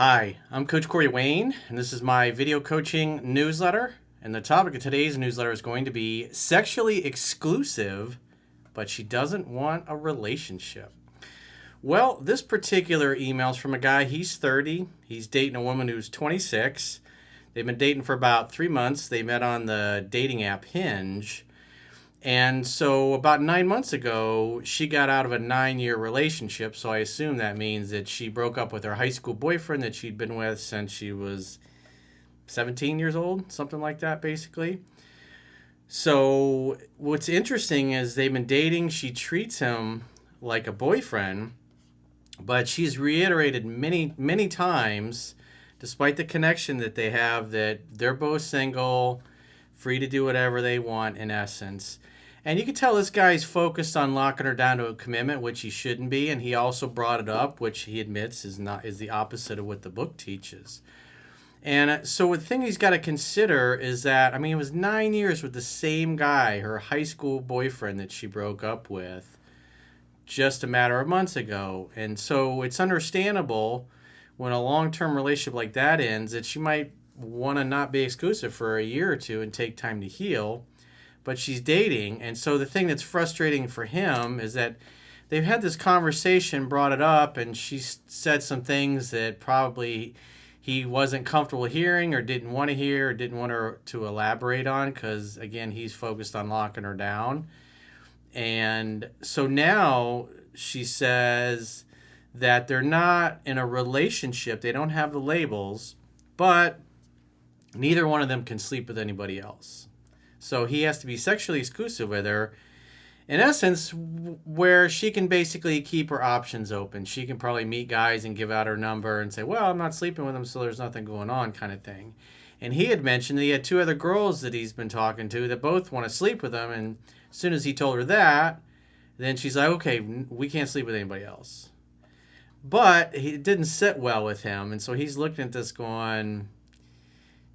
Hi, I'm Coach Corey Wayne, and this is my video coaching newsletter. And the topic of today's newsletter is going to be sexually exclusive, but she doesn't want a relationship. Well, this particular email is from a guy, he's 30. He's dating a woman who's 26. They've been dating for about 3 months. They met on the dating app Hinge. And so about 9 months ago, she got out of a 9-year relationship. So I assume that means that she broke up with her high school boyfriend that she'd been with since she was 17 years old, something like that, basically. So what's interesting is they've been dating. She treats him like a boyfriend, but she's reiterated many, many times, despite the connection that they have, that they're both single, free to do whatever they want in essence. And you can tell this guy's focused on locking her down to a commitment, which he shouldn't be. And he also brought it up, which he admits is the opposite of what the book teaches. And so the thing he's got to consider is that, it was 9 years with the same guy, her high school boyfriend that she broke up with just a matter of months ago. And so it's understandable when a long-term relationship like that ends that she might want to not be exclusive for a year or two and take time to heal. But she's dating. And so the thing that's frustrating for him is that they've had this conversation, brought it up, and she said some things that probably he wasn't comfortable hearing or didn't want to hear or didn't want her to elaborate on because, again, he's focused on locking her down. And so now she says that they're not in a relationship. They don't have the labels, but neither one of them can sleep with anybody else. So he has to be sexually exclusive with her, in essence, where she can basically keep her options open. She can probably meet guys and give out her number and say, well, I'm not sleeping with them, so there's nothing going on, kind of thing. And he had mentioned that he had 2 other girls that he's been talking to that both want to sleep with him. And as soon as he told her that, then she's like, okay, we can't sleep with anybody else. But it didn't sit well with him. And so he's looking at this going,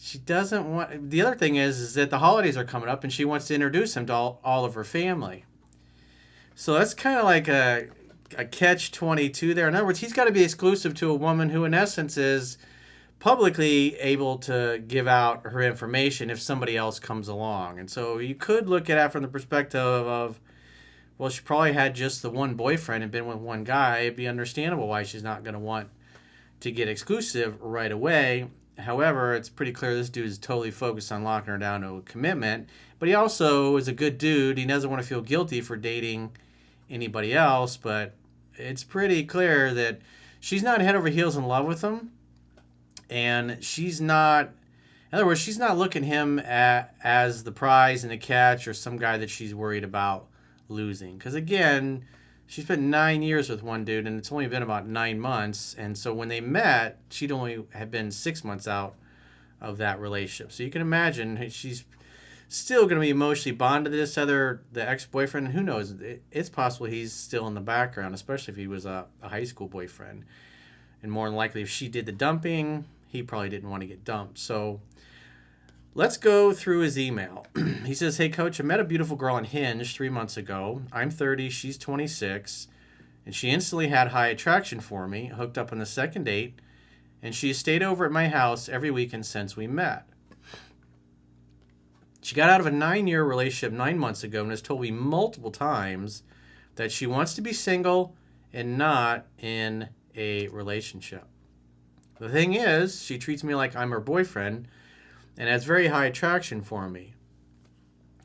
she doesn't want... The other thing is that the holidays are coming up and she wants to introduce him to all of her family. So that's kind of like a catch-22 there. In other words, he's got to be exclusive to a woman who, in essence, is publicly able to give out her information if somebody else comes along. And so you could look at it from the perspective of, well, she probably had just the one boyfriend and been with one guy. It'd be understandable why she's not going to want to get exclusive right away. However, it's pretty clear this dude is totally focused on locking her down to a commitment. But he also is a good dude. He doesn't want to feel guilty for dating anybody else. But it's pretty clear that she's not head over heels in love with him. And she's not... In other words, she's not looking him as the prize and the catch or some guy that she's worried about losing. Because again, she spent 9 years with one dude, and it's only been about 9 months. And so when they met, she'd only have been 6 months out of that relationship. So you can imagine she's still going to be emotionally bonded to the ex-boyfriend. Who knows? It's possible he's still in the background, especially if he was a high school boyfriend. And more than likely, if she did the dumping, he probably didn't want to get dumped. So let's go through his email. He says, hey, Coach, I met a beautiful girl on Hinge 3 months ago. I'm 30, she's 26, and she instantly had high attraction for me, hooked up on the second date, and she has stayed over at my house every weekend since we met. She got out of a 9-year relationship 9 months ago and has told me multiple times that she wants to be single and not in a relationship. The thing is, she treats me like I'm her boyfriend and has very high attraction for me.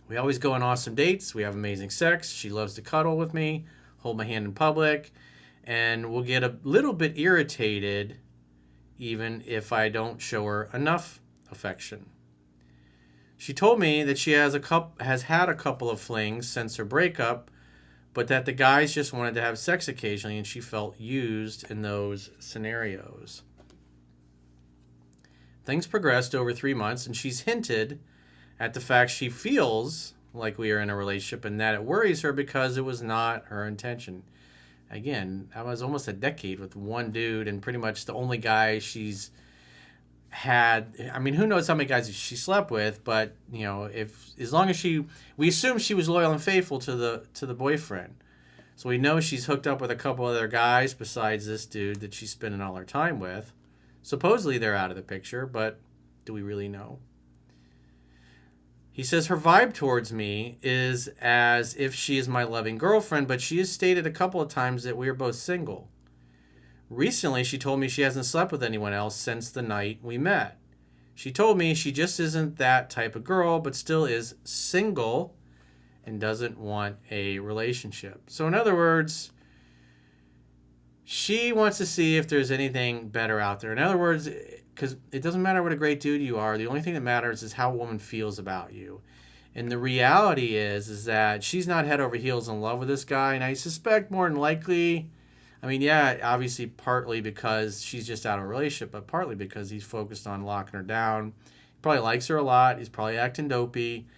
We always go on awesome dates. We have amazing sex. She loves to cuddle with me, hold my hand in public, and will get a little bit irritated even if I don't show her enough affection. She told me that she has had a couple of flings since her breakup, but that the guys just wanted to have sex occasionally and she felt used in those scenarios. Things progressed over 3 months, and she's hinted at the fact she feels like we are in a relationship and that it worries her because it was not her intention. Again, I was almost a decade with one dude and pretty much the only guy she's had. Who knows how many guys she slept with, but as long as we assume she was loyal and faithful to the boyfriend. So we know she's hooked up with a couple other guys besides this dude that she's spending all her time with. Supposedly they're out of the picture, but do we really know? He says her vibe towards me is as if she is my loving girlfriend, but she has stated a couple of times that we are both single. Recently, she told me she hasn't slept with anyone else since the night we met. She told me she just isn't that type of girl, but still is single and doesn't want a relationship. So in other words, she wants to see if there's anything better out there. In other words, because it doesn't matter what a great dude you are. The only thing that matters is how a woman feels about you. And the reality is that she's not head over heels in love with this guy. And I suspect more than likely, I mean, yeah, obviously partly because she's just out of a relationship, but partly because he's focused on locking her down. He probably likes her a lot. He's probably acting dopey.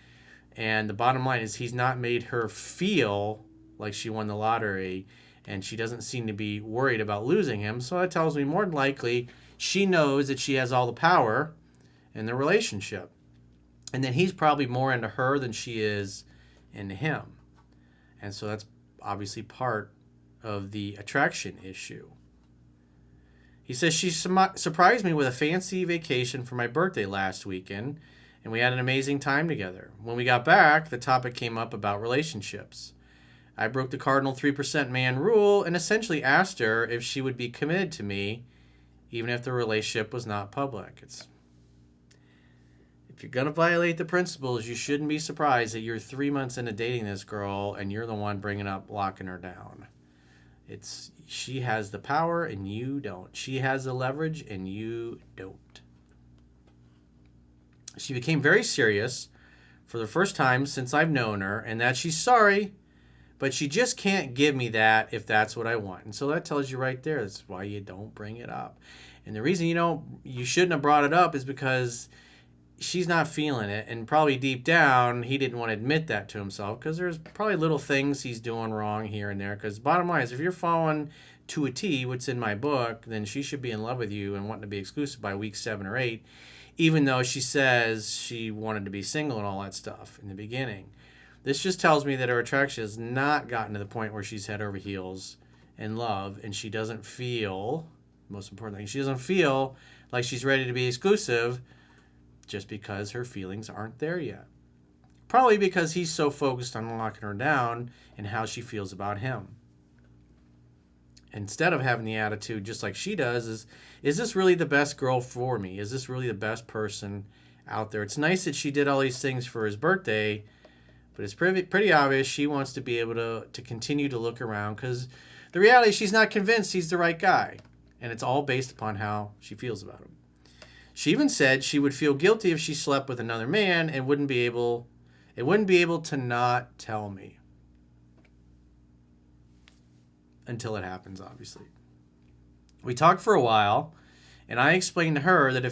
And the bottom line is he's not made her feel like she won the lottery. And she doesn't seem to be worried about losing him. So that tells me more than likely she knows that she has all the power in the relationship. And then he's probably more into her than she is into him. And so that's obviously part of the attraction issue. He says she surprised me with a fancy vacation for my birthday last weekend, and we had an amazing time together. When we got back, the topic came up about relationships. I broke the cardinal 3% man rule and essentially asked her if she would be committed to me even if the relationship was not public. If you're going to violate the principles, you shouldn't be surprised that you're 3 months into dating this girl and you're the one bringing up locking her down. She has the power and you don't. She has the leverage and you don't. She became very serious for the first time since I've known her, and that she's sorry, but she just can't give me that if that's what I want. And so that tells you right there, that's why you don't bring it up. And the reason you shouldn't have brought it up is because she's not feeling it. And probably deep down, he didn't want to admit that to himself because there's probably little things he's doing wrong here and there. Because bottom line is, if you're following to a T what's in my book, then she should be in love with you and wanting to be exclusive by week 7 or 8, even though she says she wanted to be single and all that stuff in the beginning. This just tells me that her attraction has not gotten to the point where she's head over heels in love, and she doesn't feel, most important thing, she doesn't feel like she's ready to be exclusive just because her feelings aren't there yet. Probably because he's so focused on locking her down and how she feels about him. Instead of having the attitude just like she does, is this really the best girl for me? Is this really the best person out there? It's nice that she did all these things for his birthday, but it's pretty obvious she wants to be able to continue to look around because the reality is she's not convinced he's the right guy. And it's all based upon how she feels about him. She even said she would feel guilty if she slept with another man and wouldn't be able to not tell me. Until it happens, obviously. We talked for a while, and I explained to her that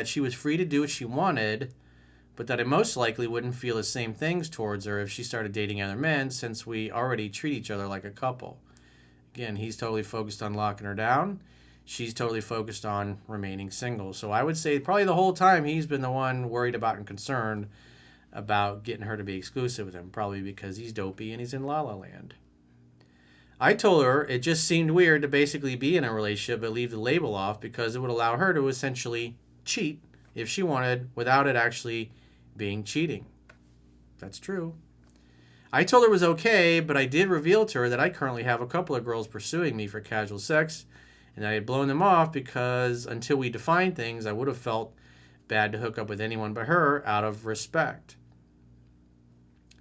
she was free to do what she wanted, but that I most likely wouldn't feel the same things towards her if she started dating other men since we already treat each other like a couple. Again, he's totally focused on locking her down. She's totally focused on remaining single. So I would say probably the whole time he's been the one worried about and concerned about getting her to be exclusive with him, probably because he's dopey and he's in La La Land. I told her it just seemed weird to basically be in a relationship but leave the label off because it would allow her to essentially cheat if she wanted without it actually being cheating. That's true. I told her it was okay, but I did reveal to her that I currently have a couple of girls pursuing me for casual sex, and I had blown them off because until we defined things, I would have felt bad to hook up with anyone but her out of respect.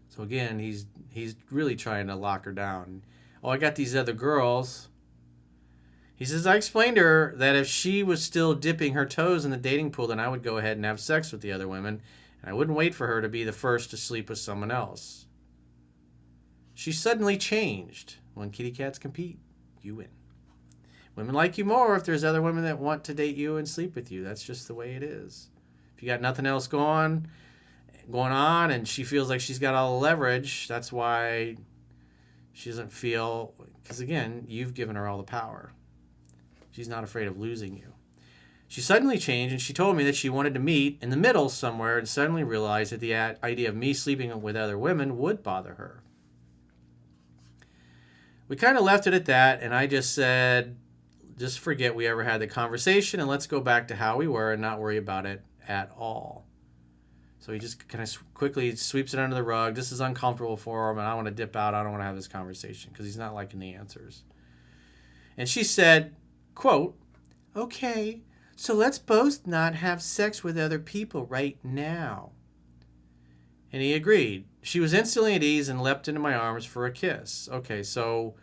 So again, he's really trying to lock her down. Oh, I got these other girls. He says, I explained to her that if she was still dipping her toes in the dating pool, then I would go ahead and have sex with the other women, and I wouldn't wait for her to be the first to sleep with someone else. She suddenly changed. When kitty cats compete, you win. Women like you more if there's other women that want to date you and sleep with you. That's just the way it is. If you got nothing else going on and she feels like she's got all the leverage, that's why she doesn't feel, because again, you've given her all the power. She's not afraid of losing you. She suddenly changed and she told me that she wanted to meet in the middle somewhere and suddenly realized that the idea of me sleeping with other women would bother her. We kind of left it at that, and I just said, just forget we ever had the conversation and let's go back to how we were and not worry about it at all. So he just kind of quickly sweeps it under the rug. This is uncomfortable for him, and I want to dip out. I don't want to have this conversation because he's not liking the answers. And she said, quote, "Okay, so let's both not have sex with other people right now." And he agreed. She was instantly at ease and leapt into my arms for a kiss. Okay, so,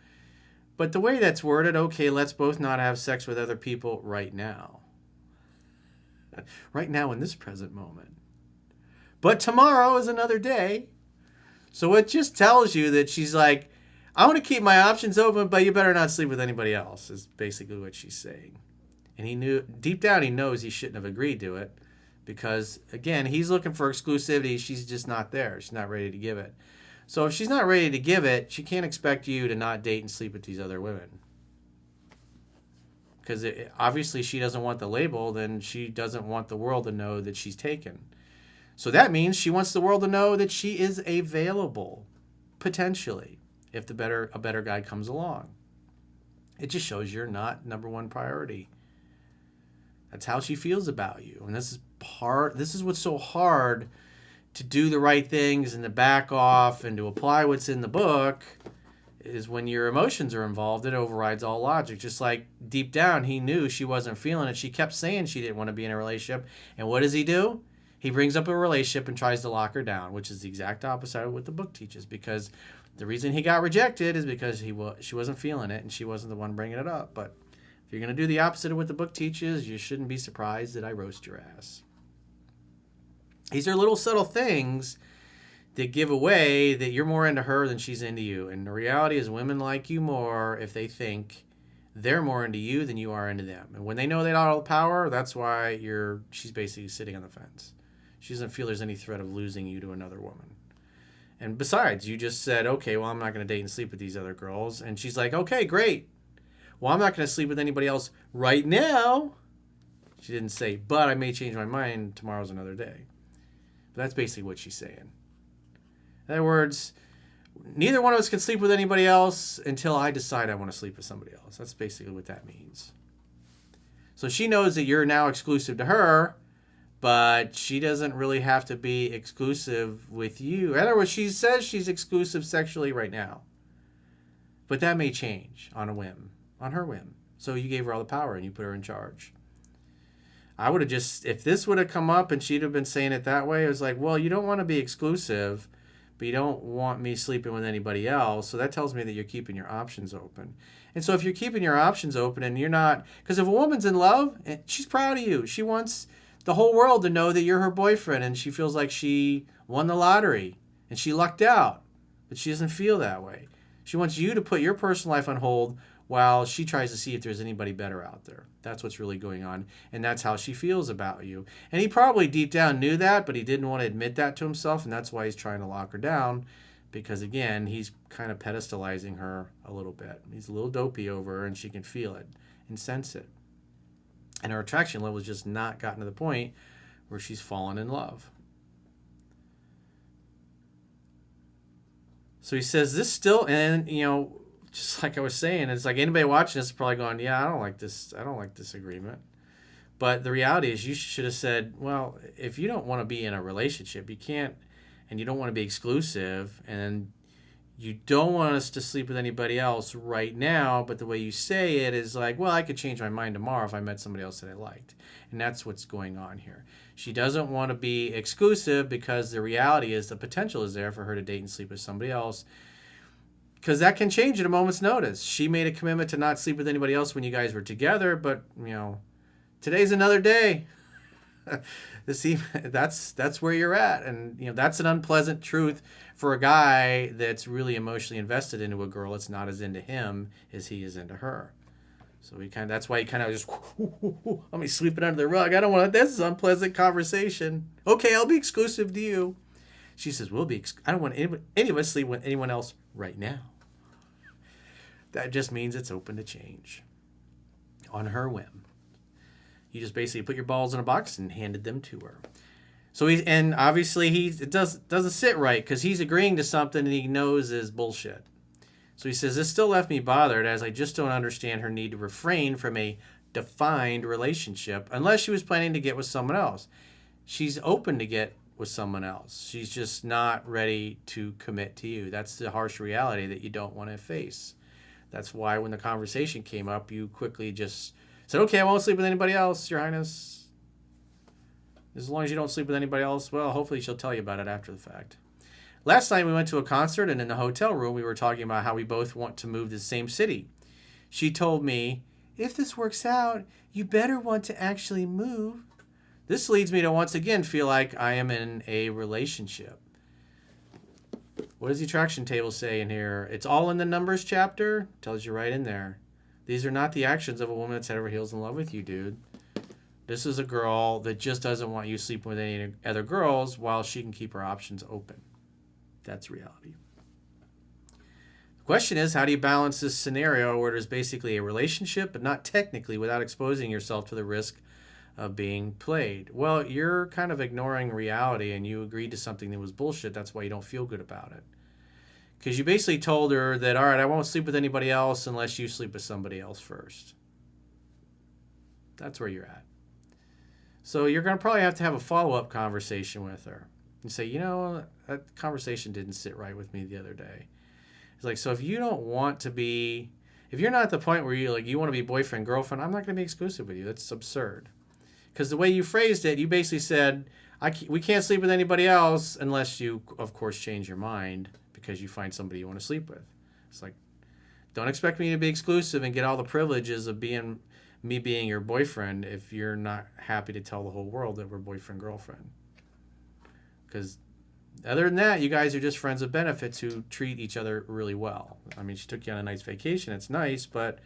but the way that's worded, okay, let's both not have sex with other people right now. Right now in this present moment. But tomorrow is another day. So it just tells you that she's like, I want to keep my options open, but you better not sleep with anybody else, is basically what she's saying. And he knew, deep down, he knows he shouldn't have agreed to it because, again, he's looking for exclusivity. She's just not there. She's not ready to give it. So if she's not ready to give it, she can't expect you to not date and sleep with these other women. Because obviously she doesn't want the label, then she doesn't want the world to know that she's taken. So that means she wants the world to know that she is available, potentially, if a better guy comes along. It just shows you're not number one priority. That's how she feels about you. And this is what's so hard to do the right things and to back off and to apply what's in the book, is when your emotions are involved, it overrides all logic. Just like deep down, he knew she wasn't feeling it. She kept saying she didn't want to be in a relationship. And what does he do? He brings up a relationship and tries to lock her down, which is the exact opposite of what the book teaches, because the reason he got rejected is because she wasn't feeling it and she wasn't the one bringing it up. But if you're going to do the opposite of what the book teaches, you shouldn't be surprised that I roast your ass. These are little subtle things that give away that you're more into her than she's into you. And the reality is women like you more if they think they're more into you than you are into them. And when they know they got all the power, that's why she's basically sitting on the fence. She doesn't feel there's any threat of losing you to another woman. And besides, you just said, okay, well, I'm not going to date and sleep with these other girls. And she's like, okay, great. Well, I'm not going to sleep with anybody else right now. She didn't say, but I may change my mind. Tomorrow's another day. But that's basically what she's saying. In other words, neither one of us can sleep with anybody else until I decide I want to sleep with somebody else. That's basically what that means. So she knows that you're now exclusive to her, but she doesn't really have to be exclusive with you. In other words, she says she's exclusive sexually right now. But that may change on a whim, on her whim. So you gave her all the power and you put her in charge. I would have just, if this would have come up and she'd have been saying it that way, it was like, well, you don't want to be exclusive, but you don't want me sleeping with anybody else. So that tells me that you're keeping your options open. And so if you're keeping your options open and you're not, because if a woman's in love, she's proud of you. She wants the whole world to know that you're her boyfriend, and she feels like she won the lottery and she lucked out, but she doesn't feel that way. She wants you to put your personal life on hold while she tries to see if there's anybody better out there. That's what's really going on, and that's how she feels about you. And he probably deep down knew that, but he didn't want to admit that to himself, and that's why he's trying to lock her down, because, again, he's kind of pedestalizing her a little bit. He's a little dopey over her, and she can feel it and sense it. And her attraction level has just not gotten to the point where she's fallen in love. So he says this still, and, just like I was saying, it's like anybody watching this is probably going, yeah, I don't like this agreement. But the reality is you should have said, well, if you don't want to be in a relationship, you can't, and you don't want to be exclusive, and you don't want us to sleep with anybody else right now, but the way you say it is like, well, I could change my mind tomorrow if I met somebody else that I liked. And that's what's going on here. She doesn't want to be exclusive because the reality is the potential is there for her to date and sleep with somebody else, because that can change at a moment's notice. She made a commitment to not sleep with anybody else when you guys were together, but, today's another day. That's where you're at, and that's an unpleasant truth for a guy that's really emotionally invested into a girl that's not as into him as he is into her. So that's why he kind of just let me sweep it under the rug. I don't want this is unpleasant conversation. Okay, I'll be exclusive to you. She says I don't want any of us sleep with anyone else right now. That just means it's open to change on her whim. You just basically put your balls in a box and handed them to her. So obviously it doesn't sit right because he's agreeing to something and he knows is bullshit. So he says, this still left me bothered as I just don't understand her need to refrain from a defined relationship unless she was planning to get with someone else. She's open to get with someone else. She's just not ready to commit to you. That's the harsh reality that you don't want to face. That's why when the conversation came up, you quickly just said, okay, I won't sleep with anybody else, Your Highness. As long as you don't sleep with anybody else, well, hopefully she'll tell you about it after the fact. Last night we went to a concert, and in the hotel room we were talking about how we both want to move to the same city. She told me, if this works out, you better want to actually move. This leads me to once again feel like I am in a relationship. What does the attraction table say in here? It's all in the numbers chapter. Tells you right in there. These are not the actions of a woman that's head over heels in love with you, dude. This is a girl that just doesn't want you sleeping with any other girls while she can keep her options open. That's reality. The question is, how do you balance this scenario where there's basically a relationship, but not technically, without exposing yourself to the risk of being played? Well, you're kind of ignoring reality, and you agreed to something that was bullshit. That's why you don't feel good about it. Because you basically told her that, all right, I won't sleep with anybody else unless you sleep with somebody else first. That's where you're at. So you're going to probably have to have a follow-up conversation with her. And say, that conversation didn't sit right with me the other day. It's like, so if you don't want to be, if you're not at the point where you want to be boyfriend, girlfriend, I'm not going to be exclusive with you. That's absurd. Because the way you phrased it, you basically said, we can't sleep with anybody else unless you, of course, change your mind because you find somebody you want to sleep with. It's like, don't expect me to be exclusive and get all the privileges of me being your boyfriend if you're not happy to tell the whole world that we're boyfriend, girlfriend. Because other than that, you guys are just friends with benefits who treat each other really well. I mean, she took you on a nice vacation. It's nice, but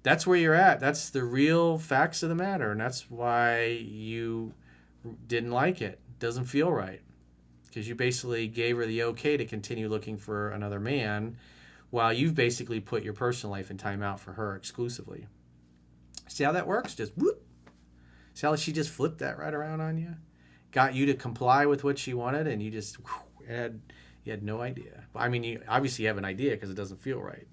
that's where you're at. That's the real facts of the matter, and that's why you didn't like it. It doesn't feel right. Because you basically gave her the okay to continue looking for another man while you've basically put your personal life in timeout for her exclusively. See how that works? Just whoop. See how she just flipped that right around on you? Got you to comply with what she wanted, and you just you had no idea. I mean, you obviously have an idea because it doesn't feel right.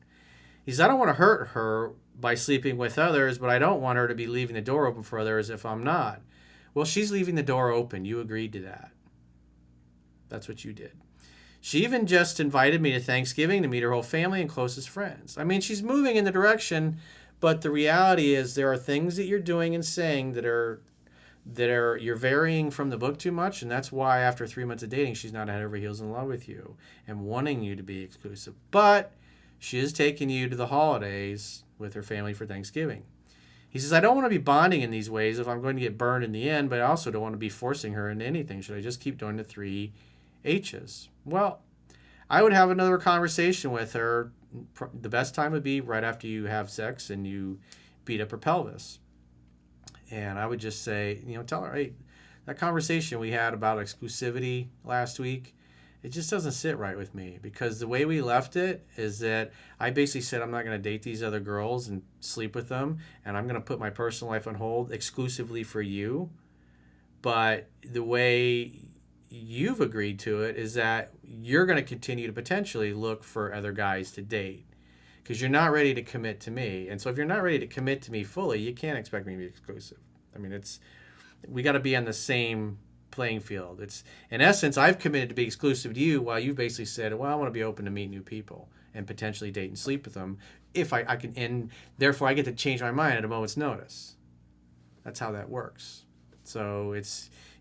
He says, I don't want to hurt her by sleeping with others, but I don't want her to be leaving the door open for others if I'm not. Well, she's leaving the door open. You agreed to that. That's what you did. She even just invited me to Thanksgiving to meet her whole family and closest friends. I mean, she's moving in the direction, but the reality is there are things that you're doing and saying that are you're varying from the book too much, and that's why after 3 months of dating, she's not head over heels in love with you and wanting you to be exclusive. But she is taking you to the holidays with her family for Thanksgiving. He says, I don't want to be bonding in these ways if I'm going to get burned in the end, but I also don't want to be forcing her into anything. Should I just keep doing the 3 H's? Well, I would have another conversation with her. The best time would be right after you have sex and you beat up her pelvis. And I would just say, tell her, hey, that conversation we had about exclusivity last week, it just doesn't sit right with me. Because the way we left it is that I basically said I'm not going to date these other girls and sleep with them. And I'm going to put my personal life on hold exclusively for you. But the way you've agreed to it is that you're going to continue to potentially look for other guys to date. Because you're not ready to commit to me. And so if you're not ready to commit to me fully, you can't expect me to be exclusive. I mean, we got to be on the same playing field. It's, in essence, I've committed to be exclusive to you while you basically said, well, I want to be open to meet new people and potentially date and sleep with them if I can, and therefore I get to change my mind at a moment's notice. That's how that works. So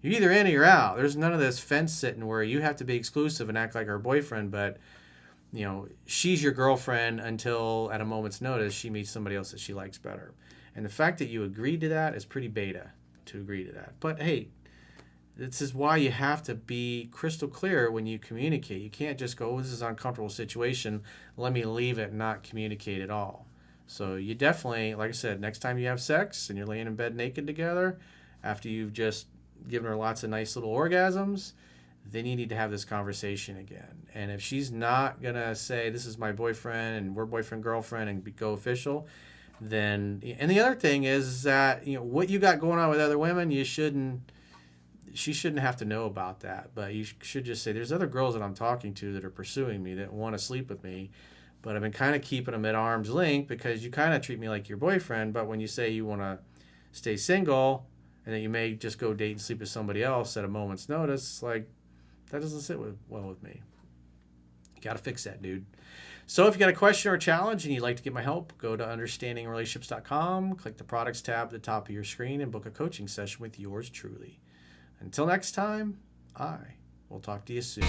you're either in or you're out. There's none of this fence sitting where you have to be exclusive and act like her boyfriend, but she's your girlfriend until at a moment's notice she meets somebody else that she likes better. And the fact that you agreed to that is pretty beta to agree to that. But hey, this is why you have to be crystal clear when you communicate. You can't just go, this is an uncomfortable situation, let me leave it and not communicate at all. So you definitely, like I said, next time you have sex and you're laying in bed naked together, after you've just given her lots of nice little orgasms, then you need to have this conversation again. And if she's not going to say, this is my boyfriend and we're boyfriend, girlfriend and go official, then, and the other thing is that, what you got going on with other women, she shouldn't have to know about that. But you should just say, there's other girls that I'm talking to that are pursuing me that want to sleep with me, But I've been kind of keeping them at arm's length because you kind of treat me like your boyfriend. But when you say you want to stay single and that you may just go date and sleep with somebody else at a moment's notice, like, that doesn't sit well with me. You got to fix that, dude. So if you got a question or a challenge and you'd like to get my help, go to understandingrelationships.com, click the products tab at the top of your screen, and book a coaching session with yours truly. Until next time, I will talk to you soon.